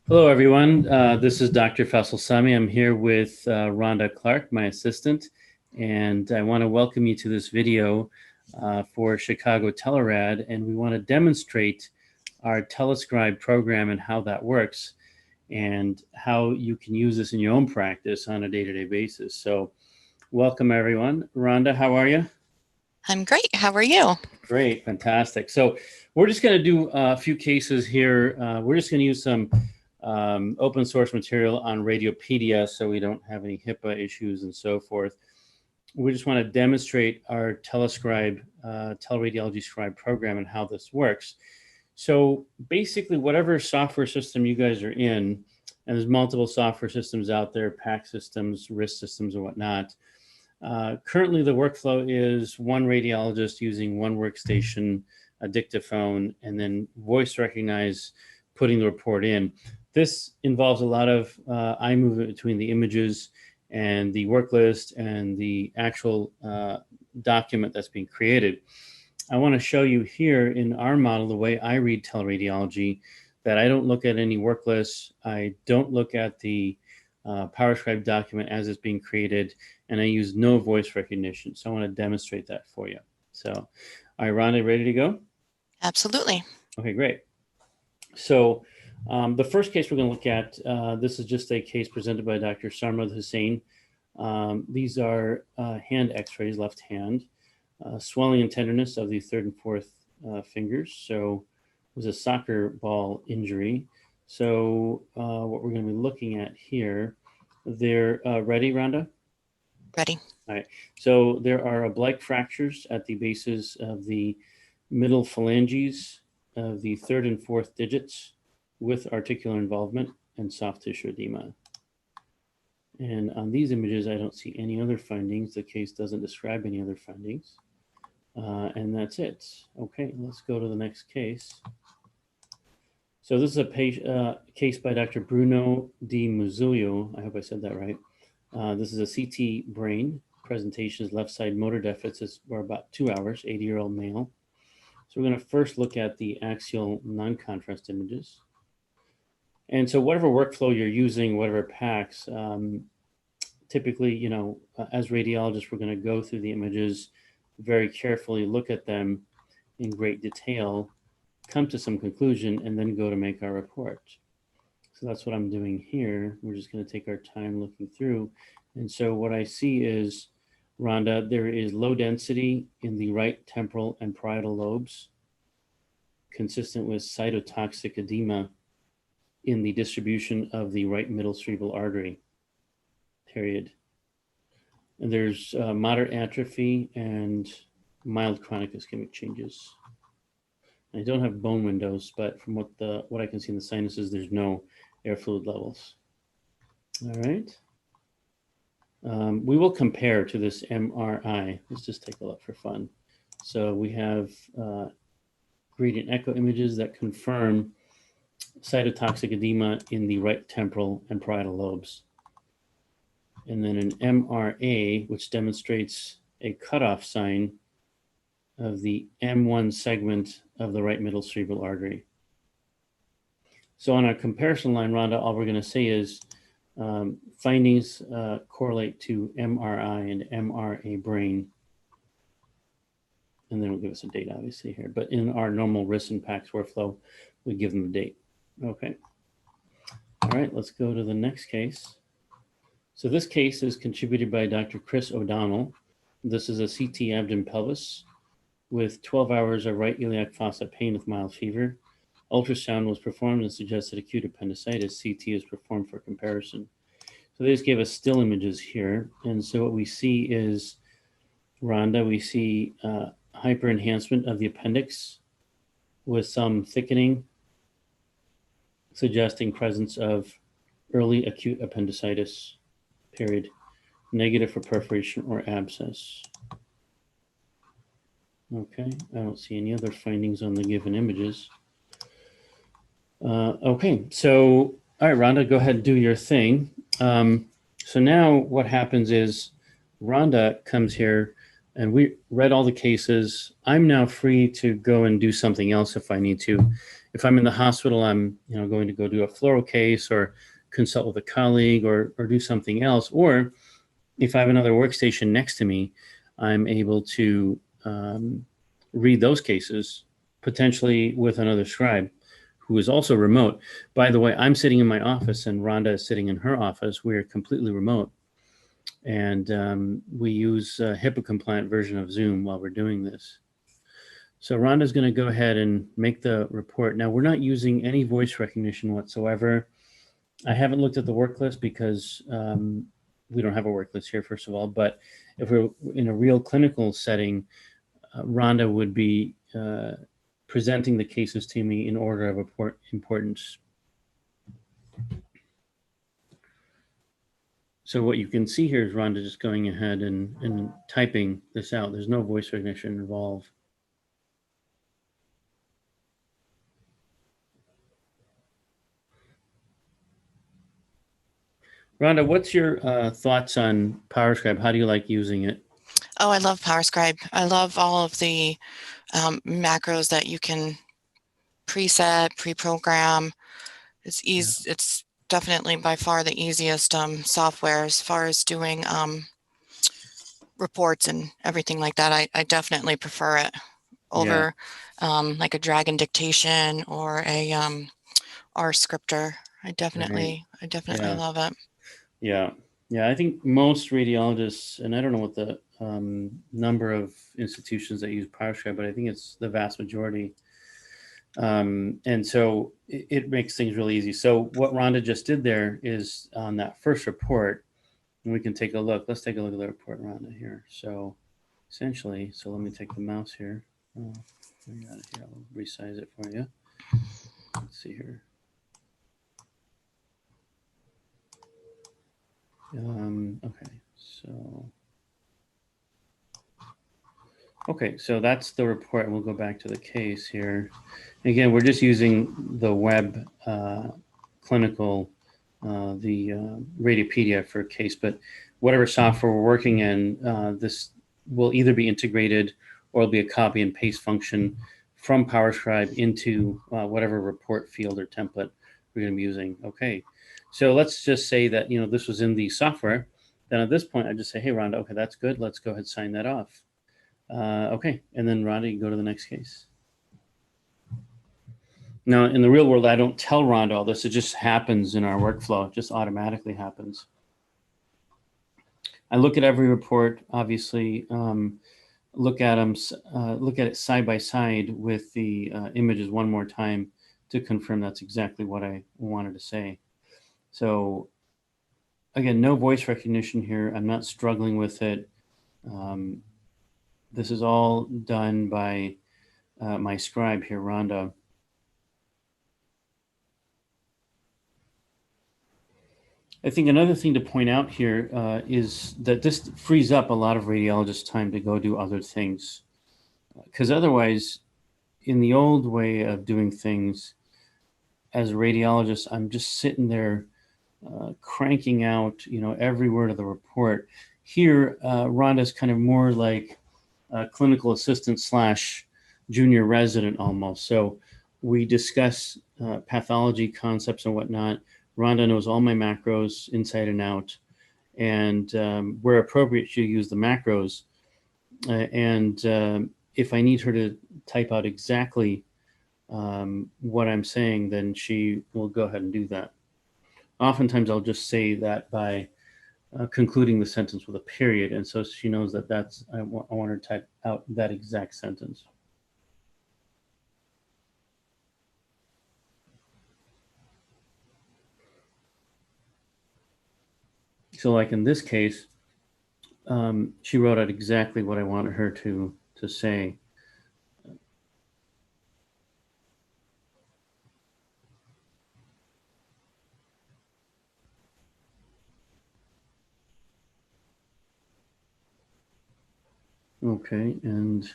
Hello, everyone. This is Dr. Faisal Sami. I'm here with Rhonda Clark, my assistant, and I want to welcome you to this video for Chicago TeleRad, and we want to demonstrate our TeleScribe program and how that works and how you can use this in your own practice on a day-to-day basis. So welcome, everyone. Rhonda, how are you? I'm great. How are you? Great, fantastic. So we're just going to do a few cases here. We're just going to use some open source material on Radiopedia so we don't have any HIPAA issues and so forth. We just want to demonstrate our TeleScribe, TeleRadiology Scribe program and how this works. So basically, whatever software system you guys are in, and there's multiple software systems out there, PAC systems, RIS systems, and whatnot. Currently, the workflow is one radiologist using one workstation, a dictaphone, and then voice recognize, putting the report in. This involves a lot of eye movement between the images and the work list and the actual document that's being created. I want to show you here in our model the way I read teleradiology, that I don't look at any work lists. I don't look at the PowerScribe document as it's being created, and I use no voice recognition. So I want to demonstrate that for you. So, all right, Rhonda, ready to go? Absolutely. Okay, great. So the first case we're going to look at, this is just a case presented by Dr. Sarmad Hussain. These are hand x-rays, left hand, swelling and tenderness of the third and fourth fingers. So it was a soccer ball injury. So what we're going to be looking at here, they're ready, Rhonda? Ready. All right. So there are oblique fractures at the bases of the middle phalanges of the third and fourth digits with articular involvement and soft tissue edema. And on these images, I don't see any other findings. The case doesn't describe any other findings. And that's it. Okay, let's go to the next case. So this is a case by Dr. Bruno Di Muzzillo. I hope I said that right. This is a CT brain. Presentation is left side motor deficits for about 2 hours, 80-year-old male. So we're going to first look at the axial non-contrast images. And so whatever workflow you're using, whatever PACS, typically, as radiologists, we're going to go through the images very carefully, look at them in great detail, come to some conclusion, and then go to make our report. So that's what I'm doing here. We're just going to take our time looking through. And so what I see is, Rhonda, there is low density in the right temporal and parietal lobes, consistent with cytotoxic edema in the distribution of the right middle cerebral artery, period. And there's moderate atrophy and mild chronic ischemic changes. I don't have bone windows, but from what I can see in the sinuses, there's no air fluid levels. All right. We will compare to this MRI. Let's just take a look for fun. So we have gradient echo images that confirm cytotoxic edema in the right temporal and parietal lobes. And then an MRA, which demonstrates a cutoff sign of the M1 segment of the right middle cerebral artery. So on our comparison line, Rhonda, all we're going to say is findings correlate to MRI and MRA brain. And then we'll give us a date, obviously, here. But in our normal RIS and PACS workflow, we give them a date. Okay. All right, let's go to the next case. So this case is contributed by Dr. Chris O'Donnell. This is a CT abdomen pelvis with 12 hours of right iliac fossa pain with mild fever. Ultrasound was performed and suggested acute appendicitis. CT is performed for comparison. So they just gave us still images here. And so what we see is, Rhonda, we see hyper enhancement of the appendix with some thickening, suggesting presence of early acute appendicitis, period. Negative for perforation or abscess. Okay, I don't see any other findings on the given images. Okay, so, all right, Rhonda, go ahead and do your thing. So now what happens is Rhonda comes here and we read all the cases. I'm now free to go and do something else if I need to. if I'm in the hospital, I'm going to go do a fluoro case or consult with a colleague or do something else. Or if I have another workstation next to me, I'm able to read those cases potentially with another scribe who is also remote. By the way, I'm sitting in my office and Rhonda is sitting in her office. We're completely remote. And we use a HIPAA compliant version of Zoom while we're doing this. So Rhonda's going to go ahead and make the report. Now, we're not using any voice recognition whatsoever. I haven't looked at the work list because we don't have a work list here, first of all. But if we're in a real clinical setting, Rhonda would be presenting the cases to me in order of importance. So what you can see here is Rhonda just going ahead and typing this out. There's no voice recognition involved. Rhonda, what's your thoughts on PowerScribe? How do you like using it? Oh, I love PowerScribe. I love all of the macros that you can preset, pre-program. It's easy. Yeah. It's definitely by far the easiest software as far as doing reports and everything like that. I definitely prefer it over like a drag and dictation or a R scripter. I definitely love it. Yeah. I think most radiologists, and I don't know what the number of institutions that use PowerScribe, but I think it's the vast majority. And so it makes things really easy. So what Rhonda just did there is on that first report, and we can take a look. Let's take a look at the report, Rhonda, here. So essentially, so let me take the mouse here. Oh, I got it here. I'll resize it for you. Let's see here. Okay, so that's the report, and we'll go back to the case here. Again, we're just using the web clinical, the Radiopedia for case, but whatever software we're working in, this will either be integrated or it'll be a copy and paste function from PowerScribe into whatever report field or template we're going to be using. Okay, so let's just say that this was in the software. Then at this point, I just say, hey, Rhonda, okay, that's good. Let's go ahead and sign that off. Okay, and then Rhonda, you go to the next case. Now, in the real world, I don't tell Rhonda all this. It just happens in our workflow. It just automatically happens. I look at every report, obviously, look at it side by side with the images one more time to confirm that's exactly what I wanted to say. So again, no voice recognition here. I'm not struggling with it. This is all done by my scribe here, Rhonda. I think another thing to point out here is that this frees up a lot of radiologists' time to go do other things. Because otherwise, in the old way of doing things, as a radiologist, I'm just sitting there cranking out, every word of the report. Here, Rhonda's kind of more like a clinical assistant / junior resident almost. So we discuss pathology concepts and whatnot. Rhonda knows all my macros inside and out. And where appropriate, she'll use the macros. If I need her to type out exactly what I'm saying, then she will go ahead and do that. Oftentimes, I'll just say that by concluding the sentence with a period. And so she knows that I want her to type out that exact sentence. So like in this case, she wrote out exactly what I wanted her to say. Okay, and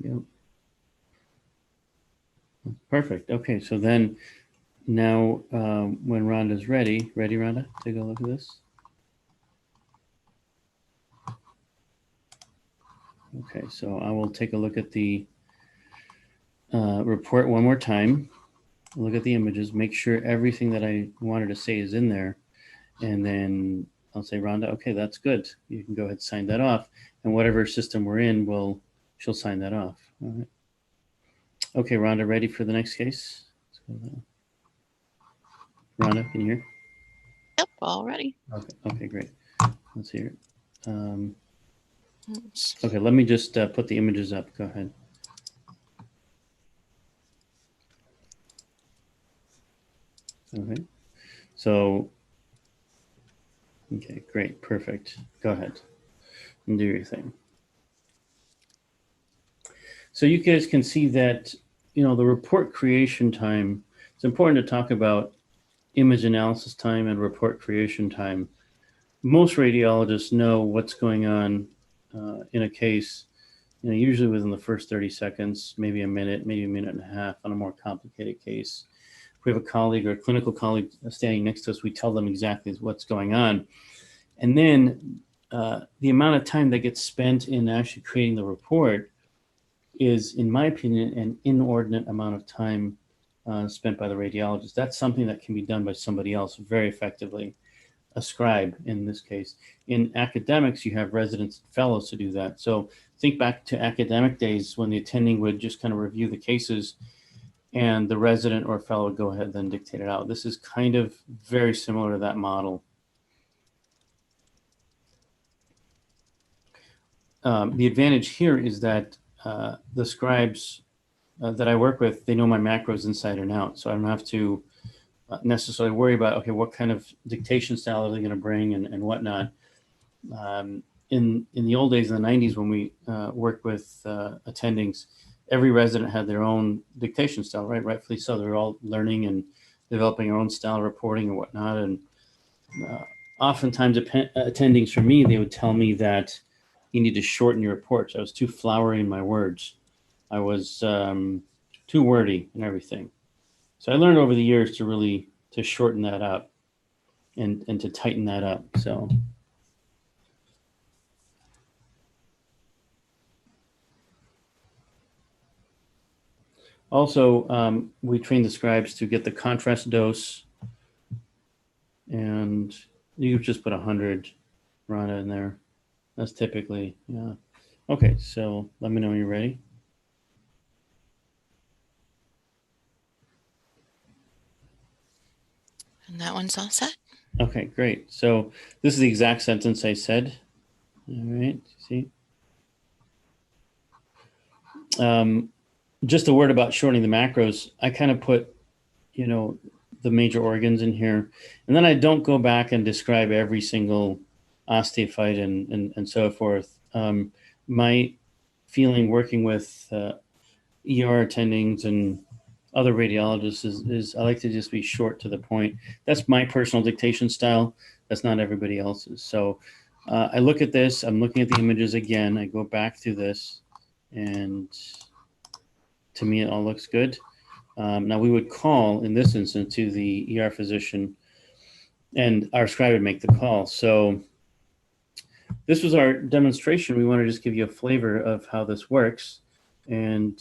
Yep. Perfect. Okay, so then now when Rhonda's ready, Rhonda? Take a look at this. Okay, so I will take a look at the report one more time. Look at the images, make sure everything that I wanted to say is in there. And then I'll say, Rhonda, okay, that's good. You can go ahead and sign that off. And whatever system we're in, she'll sign that off. All right. Okay, Rhonda, ready for the next case? Rhonda, can you hear? Yep, all ready. Okay, great. Let's hear it. Okay, let me just put the images up. Go ahead. Okay. So, okay, great, perfect. Go ahead and do your thing. So you guys can see that, the report creation time, it's important to talk about image analysis time and report creation time. Most radiologists know what's going on in a case, usually within the first 30 seconds, maybe a minute, maybe a minute and a half on a more complicated case. If we have a colleague or a clinical colleague standing next to us, we tell them exactly what's going on. And then the amount of time that gets spent in actually creating the report is, in my opinion, an inordinate amount of time spent by the radiologist. That's something that can be done by somebody else very effectively, a scribe in this case. In academics, you have residents and fellows to do that. So think back to academic days when the attending would just kind of review the cases and the resident or fellow would go ahead and then dictate it out. This is kind of very similar to that model. The advantage here is that the scribes that I work with, they know my macros inside and out. So I don't have to necessarily worry about, okay, what kind of dictation style are they going to bring and whatnot. In the old days, in the 90s, when we worked with attendings, every resident had their own dictation style, right? Rightfully so. They're all learning and developing their own style of reporting and whatnot. And oftentimes attendings for me, they would tell me that you need to shorten your reports. I was too flowery in my words. I was too wordy and everything. So I learned over the years to shorten that up and to tighten that up. So also we train the scribes to get the contrast dose, and you just put 100 Rhonda in there. That's typically, yeah. Okay, so let me know when you're ready. And that one's all set. Okay, great. So this is the exact sentence I said. All right, see? Just a word about shortening the macros. I kind of put, the major organs in here, and then I don't go back and describe every single osteophyte and so forth. My feeling working with ER attendings and other radiologists is I like to just be short to the point. That's my personal dictation style. That's not everybody else's. So I look at this, I'm looking at the images again. I go back through this, and to me, it all looks good. Now we would call, in this instance, to the ER physician, and our scribe would make the call. So this was our demonstration. We want to just give you a flavor of how this works. And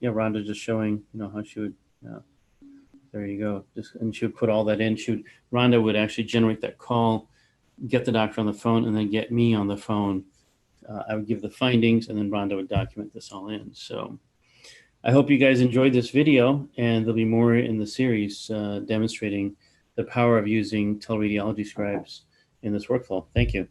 yeah, Rhonda just showing, how she would, there you go. And she would put all that in. Rhonda would actually generate that call, get the doctor on the phone, and then get me on the phone. I would give the findings, and then Rhonda would document this all in. So I hope you guys enjoyed this video, and there'll be more in the series demonstrating the power of using teleradiology scribes in this workflow. Thank you.